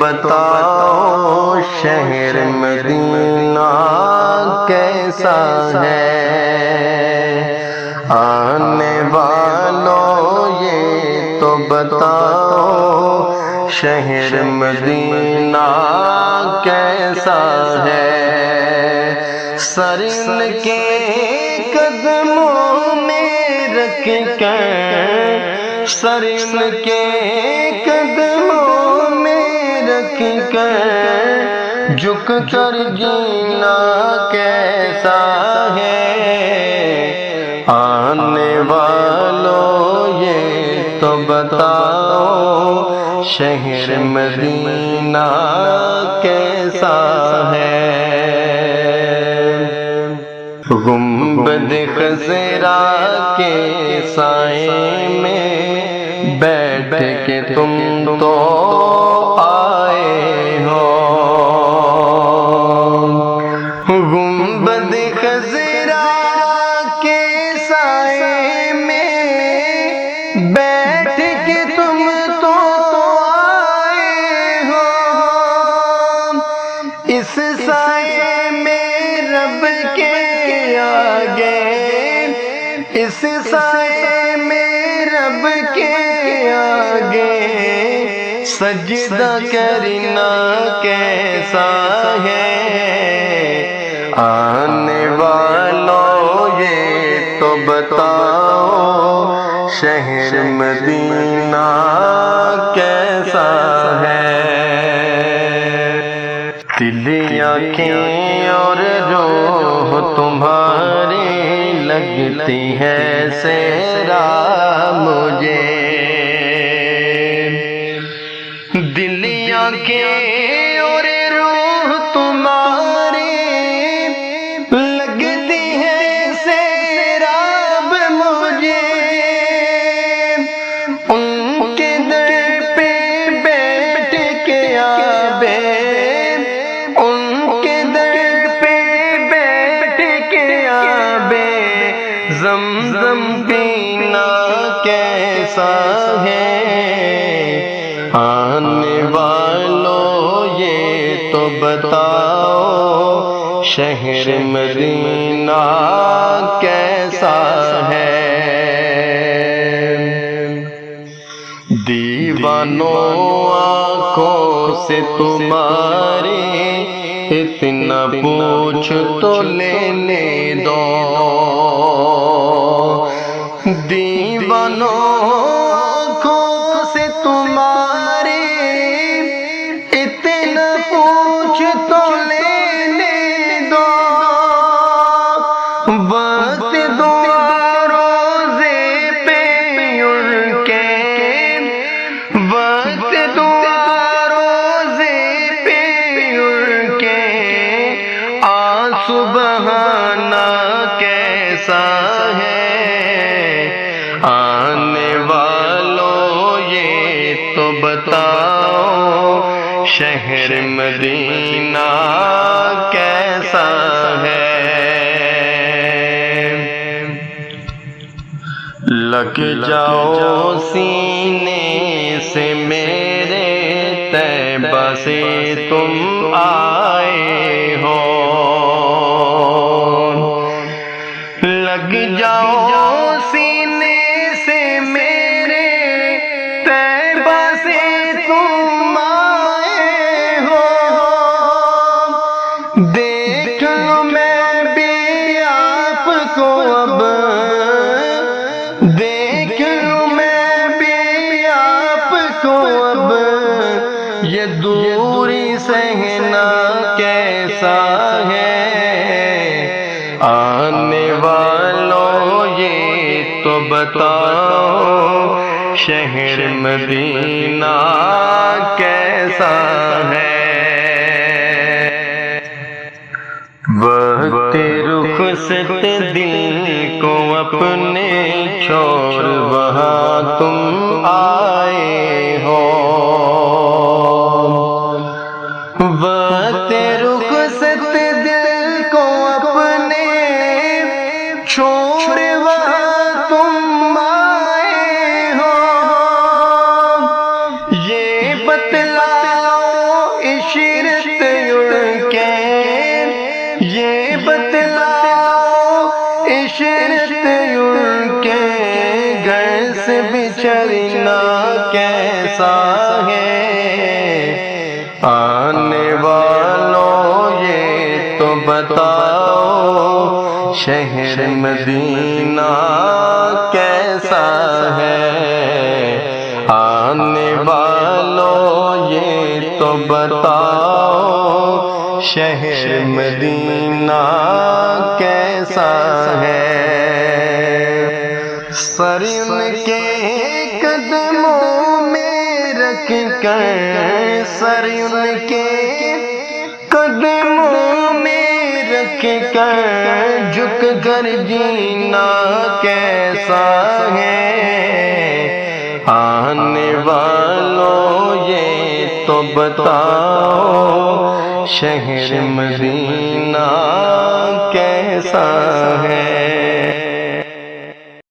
بتاؤ شہر مدینہ کیسا ہے؟ آنے والوں یہ تو بتاؤ شہر مدینہ کیسا ہے؟ سر ان کے قدموں میں رکھ کر، سر ان کے قدموں میں رکھ کر جھک کر جینا کیسا ہے؟ آنے والوں یہ تو بتاؤ شہر مدینہ کیسا ہے؟ گنبد خضرا کے سائے میں بیٹھ کے تم تو آئے ہو، گنبد خضرا کے سائے میں بیٹھ کے تم تو آئے ہو، اس سائے میں رب کے آگے، اس سائے میں رب کے آگے سجدہ کرنا کیسا ہے؟ آنے والوں یہ تو بتاؤ شہر مدینہ کیسا ہے؟ دل آنکھیں اور روح تمہاری لگتی ہے سیرا مجھے، دل آنکھیں اور روح تمہاری لگتی ہے سیراب مجھے، ان کے در پہ بیٹھ کے آبے، ان کے در پہ بیٹھ کے آبے زمزم پینا کیسا ہے؟ آنے والوں یہ تو بتاؤ شہر مدینہ کیسا ہے؟ دیوانوں آنکھوں سے تمہاری اتنا پوچھ تو لینے دو، دیوانوں آنکھوں سے تمہاری اتنا پوچھ تو لینے دو، وقت دعا روزے پہ ان کے، وقت دعا روزے پہ ان کے آنسو بہانا کیسا ہے؟ آنے والوں یہ تو بتاؤ شہر مدینہ کیسا ہے؟ لگ جاؤ سینے سے میرے طیبہ سے تم آئے ہو، لگ جاؤ سینے سے میرے طیبہ سے تم آئے ہو، دیکھ لوں میں بھی آپ کو اب، دیکھ لوں میں بھی آپ کو اب، یہ دوری سہنا کیسا ہے؟ آنے والوں یہ تو بتاؤ شہر مدینہ کیسا ہے؟ وقت رخصت دل کو اپنے چھوڑ وہاں تم آئے ہو، وقت رخصت دل کو اپنے چھوڑ وہاں تم آئے ہو، یہ بتلاؤ چلنا کیسا ہے، آنے والوں یہ تو بتاؤ شہر مدینہ کیسا ہے، آنے والوں یہ تو بتاؤ شہر مدینہ کیسا ہے۔ سر ان کے قدموں میں رکھ کر، سر ان کے قدموں میں رکھ کر جھک کر جینا کیسا ہے، آنے والوں یہ تو بتاؤ شہر مدینہ کیسا ہے۔